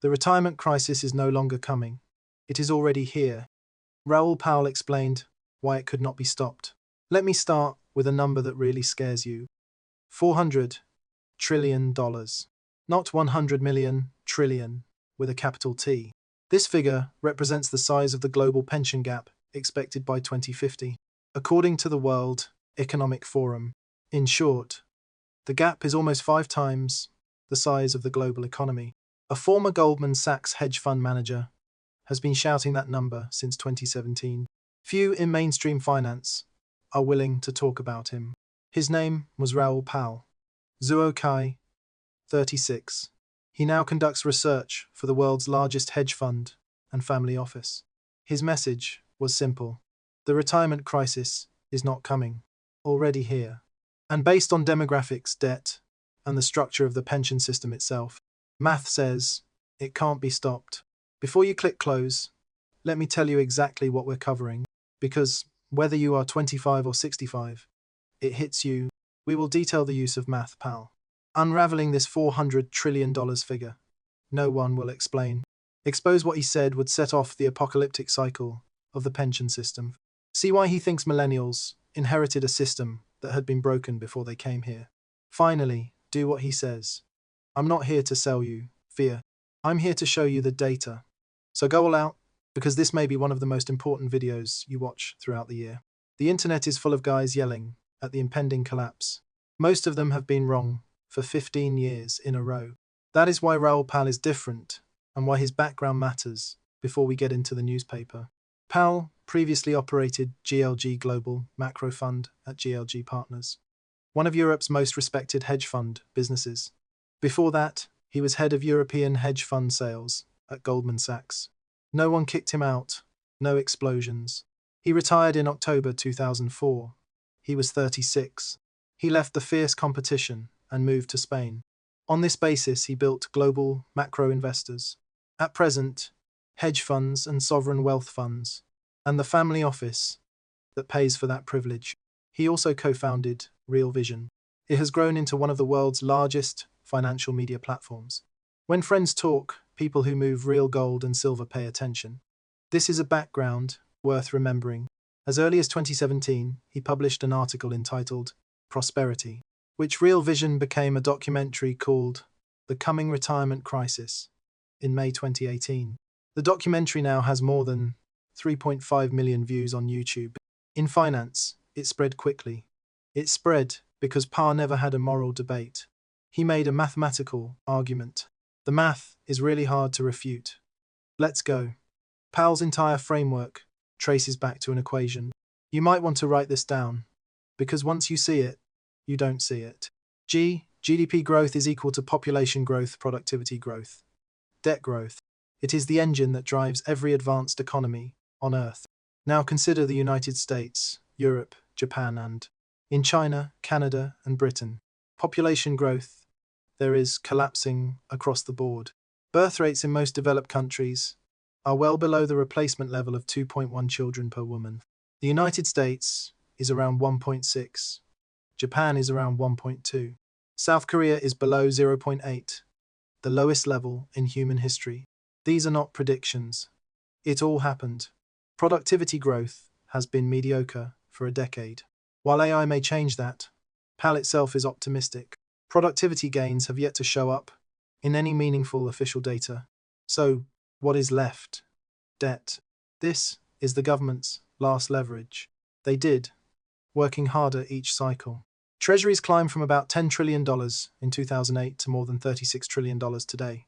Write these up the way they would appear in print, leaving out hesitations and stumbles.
The retirement crisis is no longer coming. It is already here. Raoul Pal explained why it could not be stopped. Let me start with a number that really scares you. $400 trillion. Not 100 million trillion with a capital T. This figure represents the size of the global pension gap expected by 2050, according to the World Economic Forum. In short, the gap is almost 5 times the size of the global economy. A former Goldman Sachs hedge fund manager has been shouting that number since 2017. Few in mainstream finance are willing to talk about him. His name was Raoul Pal. Zuo Kai, 36. He now conducts research for the world's largest hedge fund and family office. His message was simple. The retirement crisis is not coming, already here. And based on demographics, debt, and the structure of the pension system itself, math says it can't be stopped. Before you click close, let me tell you exactly what we're covering, because whether you are 25 or 65, it hits you. We will detail the use of math, pal. Unraveling this $400 trillion figure. No one will explain. Expose what he said would set off the apocalyptic cycle of the pension system. See why he thinks millennials inherited a system that had been broken before they came here. Finally, do what he says. I'm not here to sell you fear. I'm here to show you the data. So go all out, because this may be one of the most important videos you watch throughout the year. The internet is full of guys yelling at the impending collapse. Most of them have been wrong for 15 years in a row. That is why Raoul Pal is different and why his background matters before we get into the newspaper. Pal previously operated GLG Global Macro Fund at GLG Partners, one of Europe's most respected hedge fund businesses. Before that, he was head of European hedge fund sales at Goldman Sachs. No one kicked him out, no explosions. He retired in October 2004. He was 36. He left the fierce competition and moved to Spain. On this basis, he built global macro investors. At present, hedge funds and sovereign wealth funds, and the family office that pays for that privilege. He also co-founded Real Vision. It has grown into one of the world's largest financial media platforms. When friends talk, people who move real gold and silver pay attention. This is a background worth remembering. As early as 2017, he published an article entitled Prosperity, which Real Vision became a documentary called The Coming Retirement Crisis in May 2018. The documentary now has more than 3.5 million views on YouTube. In finance, it spread quickly. It spread because Pal never had a moral debate. He made a mathematical argument. The math is really hard to refute. Let's go. Pal's entire framework traces back to an equation. You might want to write this down, because once you see it, you don't see it. GDP growth is equal to population growth, productivity growth, debt growth. It is the engine that drives every advanced economy on Earth. Now consider the United States, Europe, Japan, and in China, Canada, and Britain. Population growth, there is collapsing across the board. Birth rates in most developed countries are well below the replacement level of 2.1 children per woman. The United States is around 1.6. Japan is around 1.2. South Korea is below 0.8, the lowest level in human history. These are not predictions. It all happened. Productivity growth has been mediocre for a decade. While AI may change that, Pal itself is optimistic. Productivity gains have yet to show up in any meaningful official data. So, what is left? Debt. This is the government's last leverage. They did, working harder each cycle. Treasuries climbed from about $10 trillion in 2008 to more than $36 trillion today,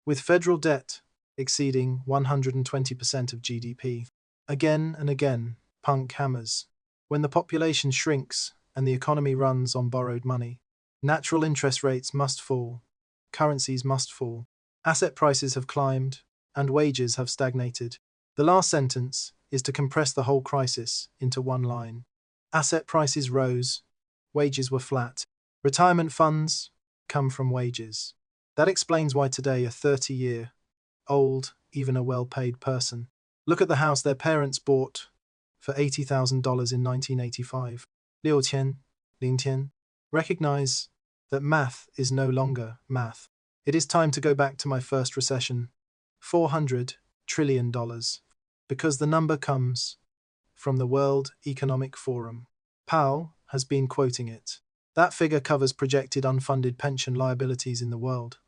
with federal debt exceeding 120% of GDP. Again and again, punk hammers. When the population shrinks and the economy runs on borrowed money, natural interest rates must fall, currencies must fall, asset prices have climbed, and wages have stagnated. The last sentence is to compress the whole crisis into one line. Asset prices rose, wages were flat. Retirement funds come from wages. That explains why today a 30-year-old, even a well-paid person, look at the house their parents bought for $80,000 in 1985. 6,000, recognize that math is no longer math. It is time to go back to my first recession, $400 trillion, because the number comes from the World Economic Forum. Powell has been quoting it. That figure covers projected unfunded pension liabilities in the world.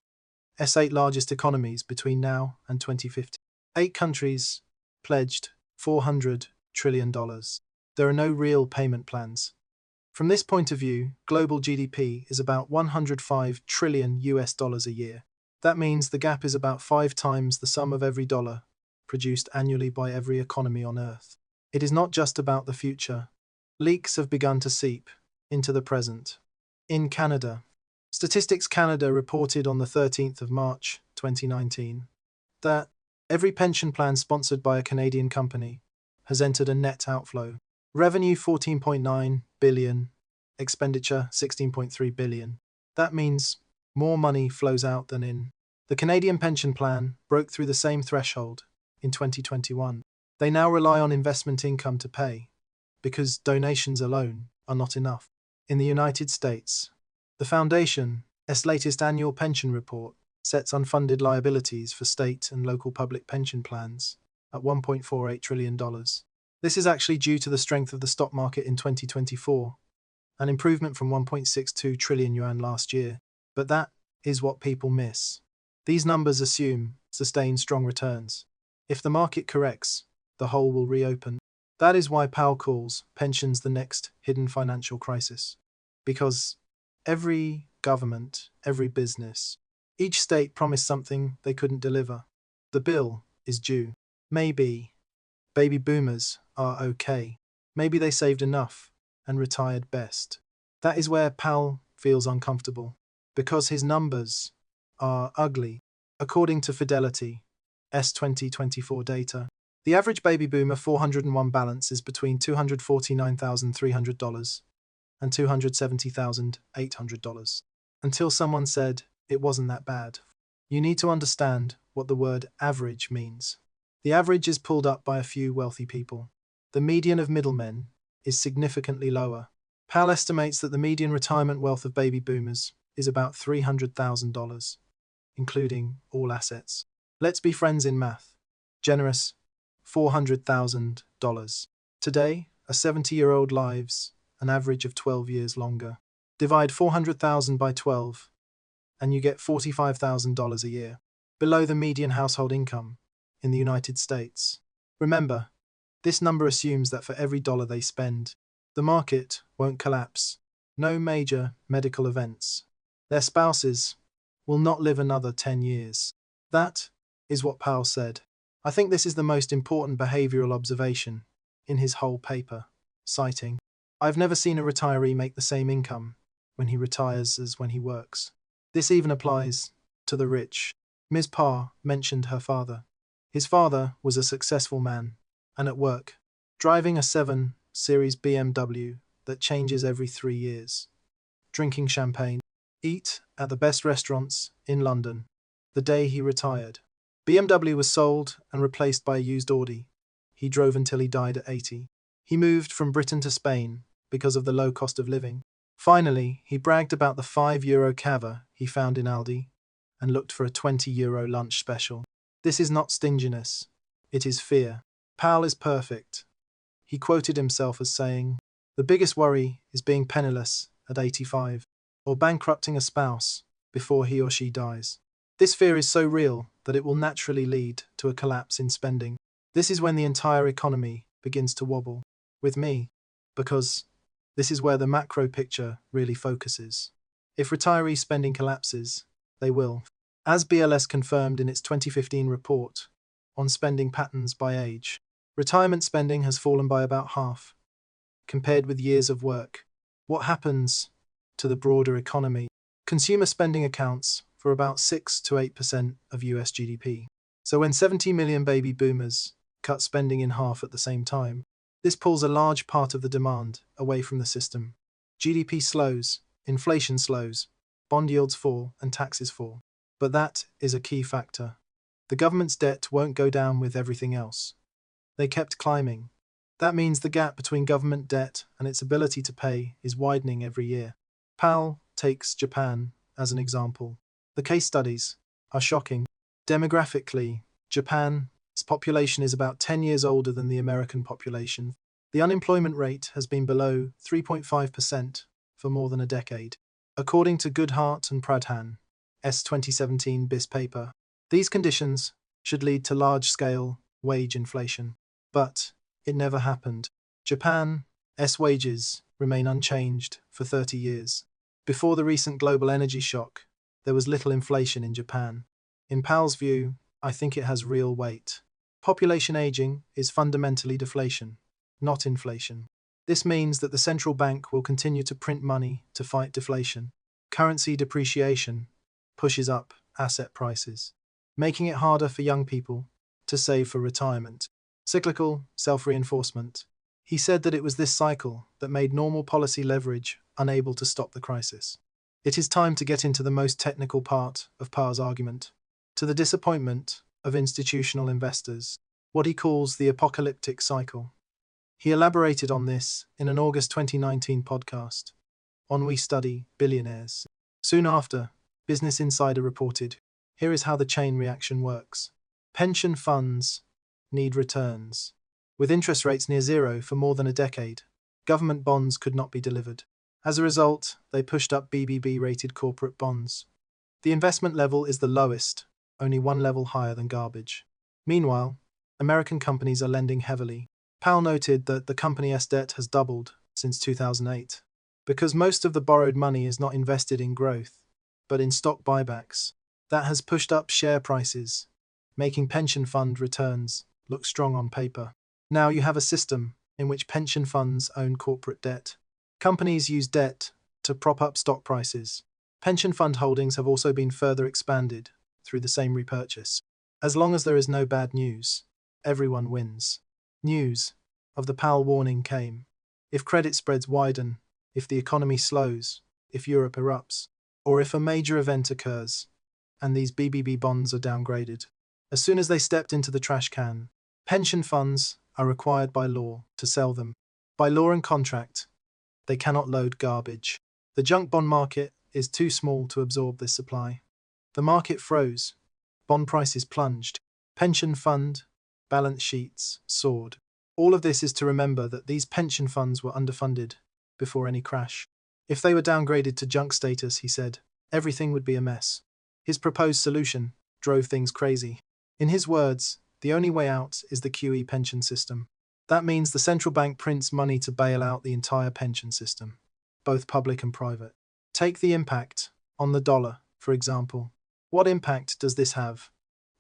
S8 largest economies between now and 2050. 8 countries pledged $400 trillion. There are no real payment plans. From this point of view, global GDP is about $105 trillion a year. That means the gap is about 5 times the sum of every dollar produced annually by every economy on Earth. It is not just about the future. Leaks have begun to seep into the present. In Canada, Statistics Canada reported on the 13th of March 2019 that every pension plan sponsored by a Canadian company has entered a net outflow. Revenue $14.9 billion, expenditure $16.3 billion. That means more money flows out than in. The Canadian pension plan broke through the same threshold in 2021. They now rely on investment income to pay, because donations alone are not enough. In the United States, the Foundation's latest annual pension report sets unfunded liabilities for state and local public pension plans at $1.48 trillion. This is actually due to the strength of the stock market in 2024, an improvement from 1.62 trillion yuan last year. But that is what people miss. These numbers assume sustained strong returns. If the market corrects, the hole will reopen. That is why Powell calls pensions the next hidden financial crisis. Because every government, every business, each state promised something they couldn't deliver. The bill is due. Maybe baby boomers are okay. Maybe they saved enough and retired best. That is where Powell feels uncomfortable, because his numbers are ugly. According to Fidelity's 2024 data, the average baby boomer 401 balance is between $249,300 and $270,800. Until someone said it wasn't that bad. You need to understand what the word average means. The average is pulled up by a few wealthy people. The median of middlemen is significantly lower. Powell estimates that the median retirement wealth of baby boomers is about $300,000, including all assets. Let's be friends in math. Generous, $400,000. Today, a 70-year-old lives an average of 12 years longer. Divide 400,000 by 12, and you get $45,000 a year, below the median household income in the United States. Remember, this number assumes that for every dollar they spend, the market won't collapse. No major medical events. Their spouses will not live another 10 years. That is what Powell said. I think this is the most important behavioral observation in his whole paper, citing, "I've never seen a retiree make the same income when he retires as when he works. This even applies to the rich." Ms. Parr mentioned her father. His father was a successful man, and at work, driving a 7 Series BMW that changes every 3 years, drinking champagne, eat at the best restaurants in London. The day he retired, BMW was sold and replaced by a used Audi. He drove until he died at 80. He moved from Britain to Spain because of the low cost of living. Finally, he bragged about the €5 cava he found in Aldi and looked for a €20 lunch special. This is not stinginess, it is fear. Powell is perfect. He quoted himself as saying, "The biggest worry is being penniless at 85, or bankrupting a spouse before he or she dies." This fear is so real that it will naturally lead to a collapse in spending. This is when the entire economy begins to wobble. With me, because this is where the macro picture really focuses. If retiree spending collapses, they will. As BLS confirmed in its 2015 report on spending patterns by age, retirement spending has fallen by about half, compared with years of work. What happens to the broader economy? Consumer spending accounts for about 6 to 8% of US GDP. So when 70 million baby boomers cut spending in half at the same time, this pulls a large part of the demand away from the system. GDP slows, inflation slows, bond yields fall, and taxes fall. But that is a key factor. The government's debt won't go down with everything else. They kept climbing. That means the gap between government debt and its ability to pay is widening every year. Powell takes Japan as an example. The case studies are shocking. Demographically, Japan, its population is about 10 years older than the American population. The unemployment rate has been below 3.5% for more than a decade. According to Goodhart and Pradhan's 2017 BIS paper, these conditions should lead to large-scale wage inflation. But it never happened. Japan's wages remain unchanged for 30 years. Before the recent global energy shock, there was little inflation in Japan. In Pal's view, I think it has real weight. Population aging is fundamentally deflation, not inflation. This means that the central bank will continue to print money to fight deflation. Currency depreciation pushes up asset prices, making it harder for young people to save for retirement. Cyclical self-reinforcement. He said that it was this cycle that made normal policy leverage unable to stop the crisis. It is time to get into the most technical part of Pal's argument, to the disappointment of institutional investors, what he calls the apocalyptic cycle. He elaborated on this in an August 2019 podcast on We Study Billionaires. Soon after, Business Insider reported, here is how the chain reaction works. Pension funds need returns. With interest rates near zero for more than a decade, government bonds could not be delivered. As a result, they pushed up BBB-rated corporate bonds. The investment level is the lowest, only one level higher than garbage. Meanwhile, American companies are lending heavily. Powell noted that the company's debt has doubled since 2008. Because most of the borrowed money is not invested in growth, but in stock buybacks, that has pushed up share prices, making pension fund returns look strong on paper. Now you have a system in which pension funds own corporate debt. Companies use debt to prop up stock prices. Pension fund holdings have also been further expanded through the same repurchase. As long as there is no bad news, everyone wins. News of the Powell warning came. If credit spreads widen, if the economy slows, if Europe erupts, or if a major event occurs, and these BBB bonds are downgraded. As soon as they stepped into the trash can, pension funds are required by law to sell them. By law and contract, they cannot load garbage. The junk bond market is too small to absorb this supply. The market froze. Bond prices plunged. Pension fund balance sheets soared. All of this is to remember that these pension funds were underfunded before any crash. If they were downgraded to junk status, he said, everything would be a mess. His proposed solution drove things crazy. In his words, the only way out is the QE pension system. That means the central bank prints money to bail out the entire pension system, both public and private. Take the impact on the dollar, for example. What impact does this have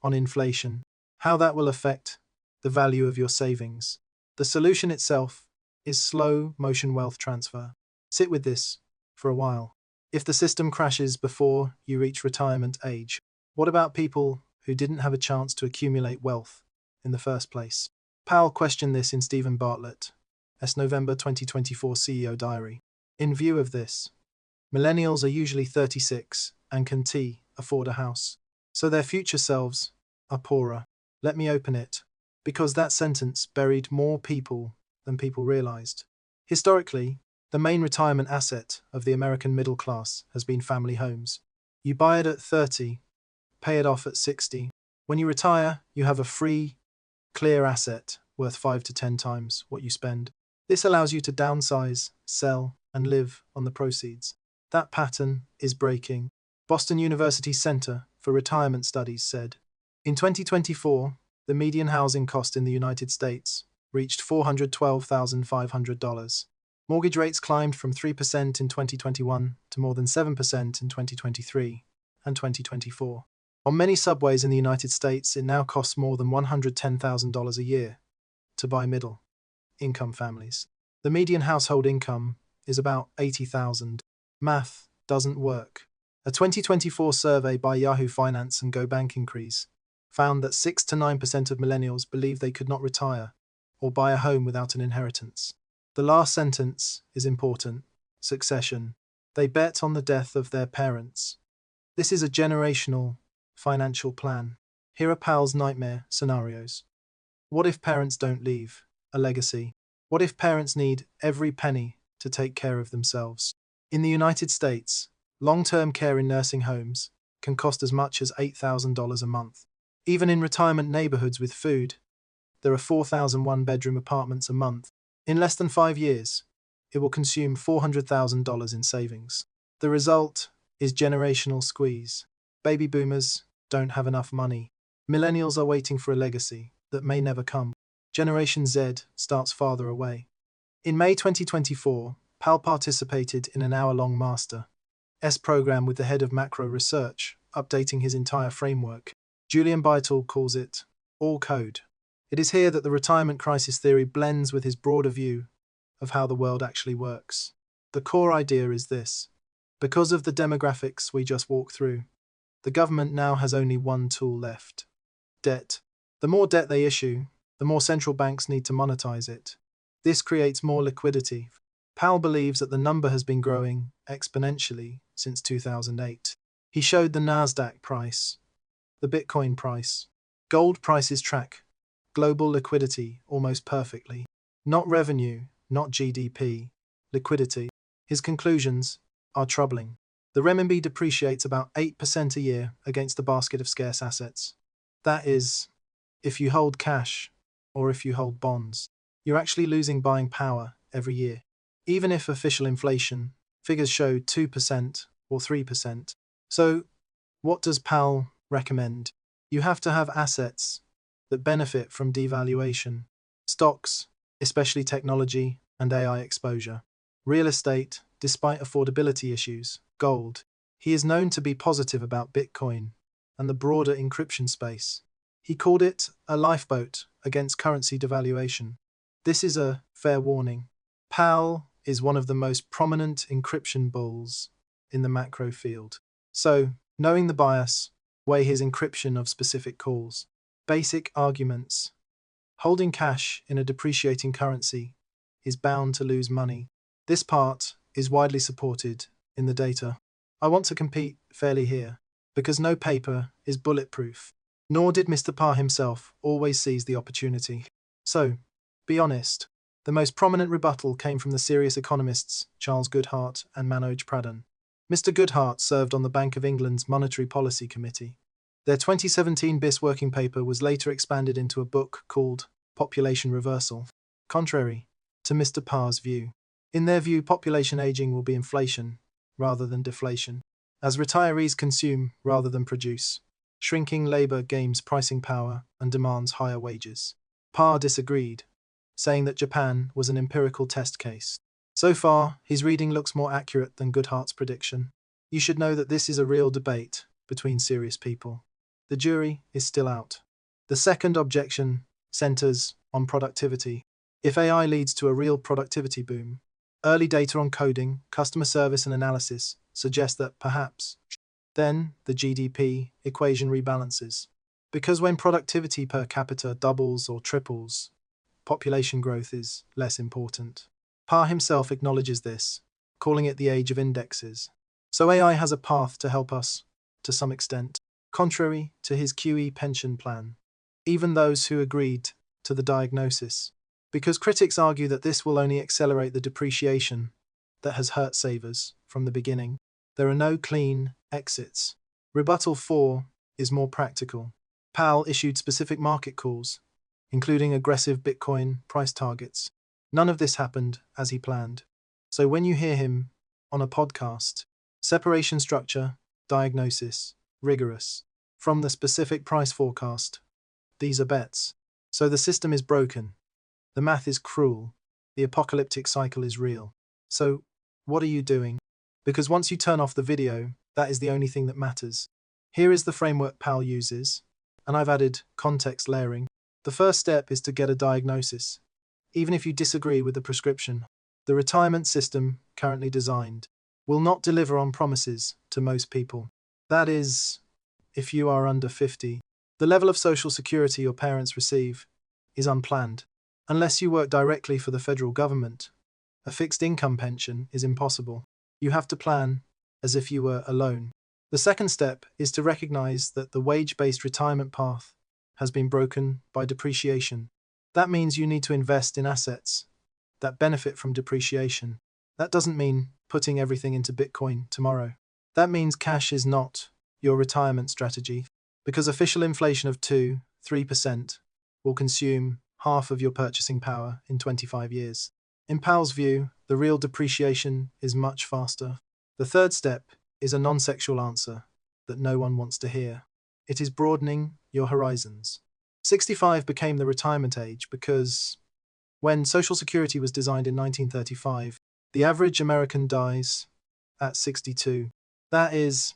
on inflation? How that will affect the value of your savings? The solution itself is slow motion wealth transfer. Sit with this for a while. If the system crashes before you reach retirement age, what about people who didn't have a chance to accumulate wealth in the first place? Powell questioned this in Stephen Bartlett's November 2024 CEO diary. In view of this, millennials are usually 36 and can afford a house, so their future selves are poorer. Let me open it, because that sentence buried more people than people realized. Historically, the main retirement asset of the American middle class has been family homes. You buy it at 30, pay it off at 60. When you retire, you have a free, clear asset worth 5 to 10 times what you spend. This allows you to downsize, sell, and live on the proceeds. That pattern is breaking. Boston University's Center for Retirement Studies said, in 2024, the median housing cost in the United States reached $412,500. Mortgage rates climbed from 3% in 2021 to more than 7% in 2023 and 2024. On many subways in the United States, it now costs more than $110,000 a year to buy middle-income families. The median household income is about $80,000. Math doesn't work. A 2024 survey by Yahoo Finance and GoBank Increase found that 6 to 9% of millennials believe they could not retire or buy a home without an inheritance. The last sentence is important. Succession. They bet on the death of their parents. This is a generational financial plan. Here are Powell's nightmare scenarios. What if parents don't leave a legacy? What if parents need every penny to take care of themselves? In the United States, long-term care in nursing homes can cost as much as $8,000 a month. Even in retirement neighborhoods with food, there are 4,000 one-bedroom apartments a month. In less than 5 years, it will consume $400,000 in savings. The result is generational squeeze. Baby boomers don't have enough money. Millennials are waiting for a legacy that may never come. Generation Z starts farther away. In May 2024, Pal participated in an hour-long Master's program with the head of macro research, updating his entire framework. Julian Beitel calls it all code. It is here that the retirement crisis theory blends with his broader view of how the world actually works. The core idea is this: because of the demographics we just walked through, the government now has only one tool left: debt. The more debt they issue, the more central banks need to monetize it. This creates more liquidity. Powell believes that the number has been growing exponentially since 2008. He showed the Nasdaq price, the Bitcoin price, gold prices track global liquidity almost perfectly. Not revenue, not GDP, liquidity. His conclusions are troubling. The renminbi depreciates about 8% a year against a basket of scarce assets. That is, if you hold cash or if you hold bonds, you're actually losing buying power every year. Even if official inflation figures show 2% or 3%. So, what does Powell recommend? You have to have assets that benefit from devaluation. Stocks, especially technology and AI exposure. Real estate, despite affordability issues. Gold. He is known to be positive about Bitcoin and the broader encryption space. He called it a lifeboat against currency devaluation. This is a fair warning. Powell is one of the most prominent encryption bulls in the macro field. So, knowing the bias, weigh his encryption of specific calls. Basic arguments. Holding cash in a depreciating currency is bound to lose money. This part is widely supported in the data. I want to compete fairly here, because no paper is bulletproof. Nor did Mr. Parr himself always seize the opportunity. So, be honest. The most prominent rebuttal came from the serious economists Charles Goodhart and Manoj Pradhan. Mr. Goodhart served on the Bank of England's Monetary Policy Committee. Their 2017 BIS working paper was later expanded into a book called Population Reversal, contrary to Mr. Parr's view. In their view, population aging will be inflation rather than deflation, as retirees consume rather than produce. Shrinking labour gains pricing power and demands higher wages. Parr disagreed, saying that Japan was an empirical test case. So far, his reading looks more accurate than Goodhart's prediction. You should know that this is a real debate between serious people. The jury is still out. The second objection centers on productivity. If AI leads to a real productivity boom, early data on coding, customer service and analysis suggest that perhaps then the GDP equation rebalances. Because when productivity per capita doubles or triples, population growth is less important. Parr himself acknowledges this, calling it the age of indexes. So AI has a path to help us, to some extent, contrary to his QE pension plan. Even those who agreed to the diagnosis, because critics argue that this will only accelerate the depreciation that has hurt savers from the beginning. There are no clean exits. Rebuttal 4 is more practical. Powell issued specific market calls, including aggressive Bitcoin price targets. None of this happened as he planned. So when you hear him on a podcast, separation structure, diagnosis, rigorous. From the specific price forecast, these are bets. So the system is broken. The math is cruel. The apocalyptic cycle is real. So what are you doing? Because once you turn off the video, that is the only thing that matters. Here is the framework Powell uses, and I've added context layering. The first step is to get a diagnosis. Even if you disagree with the prescription, the retirement system currently designed will not deliver on promises to most people. That is, if you are under 50. The level of social security your parents receive is unplanned. Unless you work directly for the federal government, a fixed income pension is impossible. You have to plan as if you were alone. The second step is to recognize that the wage-based retirement path has been broken by depreciation. That means you need to invest in assets that benefit from depreciation. That doesn't mean putting everything into Bitcoin tomorrow. That means cash is not your retirement strategy, because official inflation of 2-3% will consume half of your purchasing power in 25 years. In Powell's view, the real depreciation is much faster. The third step is a non-sexual answer that no one wants to hear. It is broadening your horizons. 65 became the retirement age because when Social Security was designed in 1935, the average American dies at 62. That is,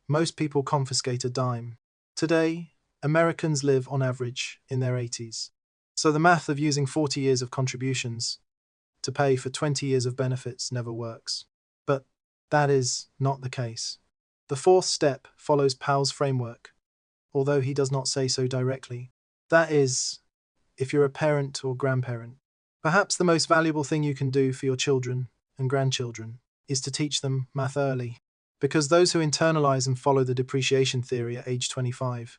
most people confiscate a dime. Today, Americans live on average in their 80s. So the math of using 40 years of contributions to pay for 20 years of benefits never works. But that is not the case. The fourth step follows Powell's framework, although he does not say so directly. That is, if you're a parent or grandparent, perhaps the most valuable thing you can do for your children and grandchildren is to teach them math early, because those who internalize and follow the depreciation theory at age 25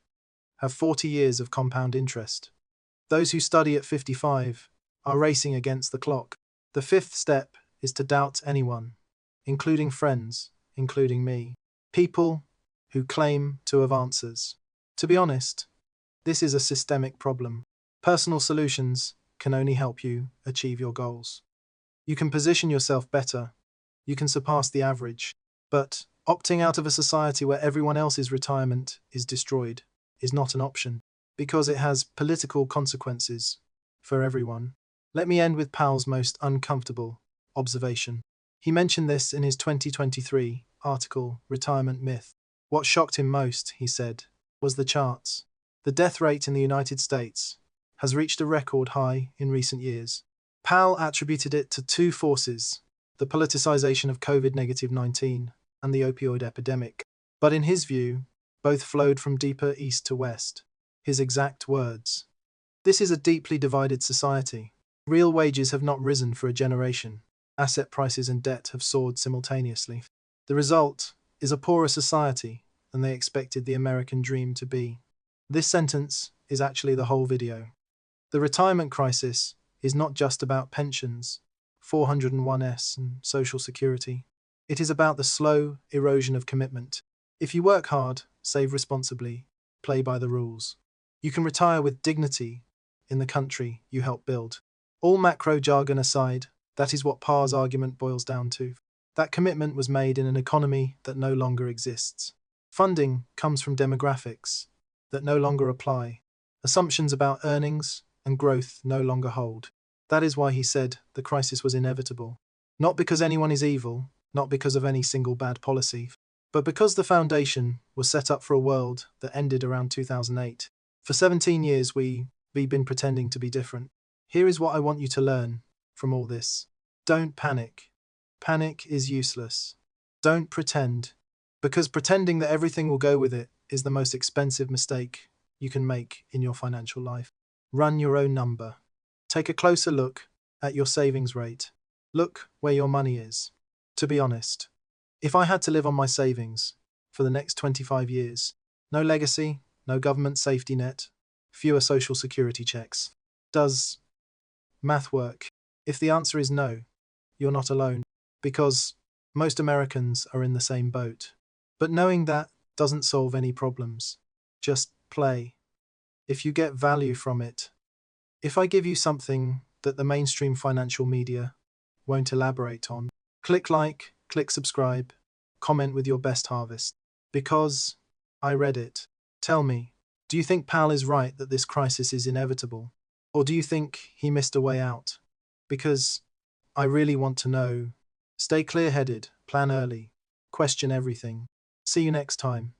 have 40 years of compound interest. Those who study at 55 are racing against the clock. The fifth step is to doubt anyone, including friends, including me, people who claim to have answers. To be honest, this is a systemic problem. Personal solutions can only help you achieve your goals. You can position yourself better, you can surpass the average, but opting out of a society where everyone else's retirement is destroyed is not an option, because it has political consequences for everyone. Let me end with Powell's most uncomfortable observation. He mentioned this in his 2023 article, Retirement Myth. What shocked him most, he said, was the charts. The death rate in the United States has reached a record high in recent years. Powell attributed it to two forces, the politicization of COVID-19 and the opioid epidemic. But in his view, both flowed from deeper east to west. His exact words: "This is a deeply divided society. Real wages have not risen for a generation. Asset prices and debt have soared simultaneously. The result is a poorer society than they expected the American dream to be." This sentence is actually the whole video. The retirement crisis is not just about pensions, 401s, and Social Security. It is about the slow erosion of commitment. If you work hard, save responsibly, play by the rules, you can retire with dignity in the country you helped build. All macro jargon aside, that is what Parr's argument boils down to. That commitment was made in an economy that no longer exists. Funding comes from demographics that no longer apply. Assumptions about earnings and growth no longer hold. That is why he said the crisis was inevitable. Not because anyone is evil, not because of any single bad policy, but because the foundation was set up for a world that ended around 2008. For 17 years we've been pretending to be different. Here is what I want you to learn from all this. Don't panic. Panic is useless. Don't pretend, because pretending that everything will go with it is the most expensive mistake you can make in your financial life. Run your own number. Take a closer look at your savings rate. Look where your money is. To be honest, if I had to live on my savings for the next 25 years, no legacy, no government safety net, fewer social security checks, does math work? If the answer is no, you're not alone, because most Americans are in the same boat. But knowing that doesn't solve any problems. Just play. If you get value from it, if I give you something that the mainstream financial media won't elaborate on, click like, click subscribe, comment with your best harvest. Because I read it. Tell me, do you think Powell is right that this crisis is inevitable? Or do you think he missed a way out? Because I really want to know. Stay clear-headed, plan early, question everything. See you next time.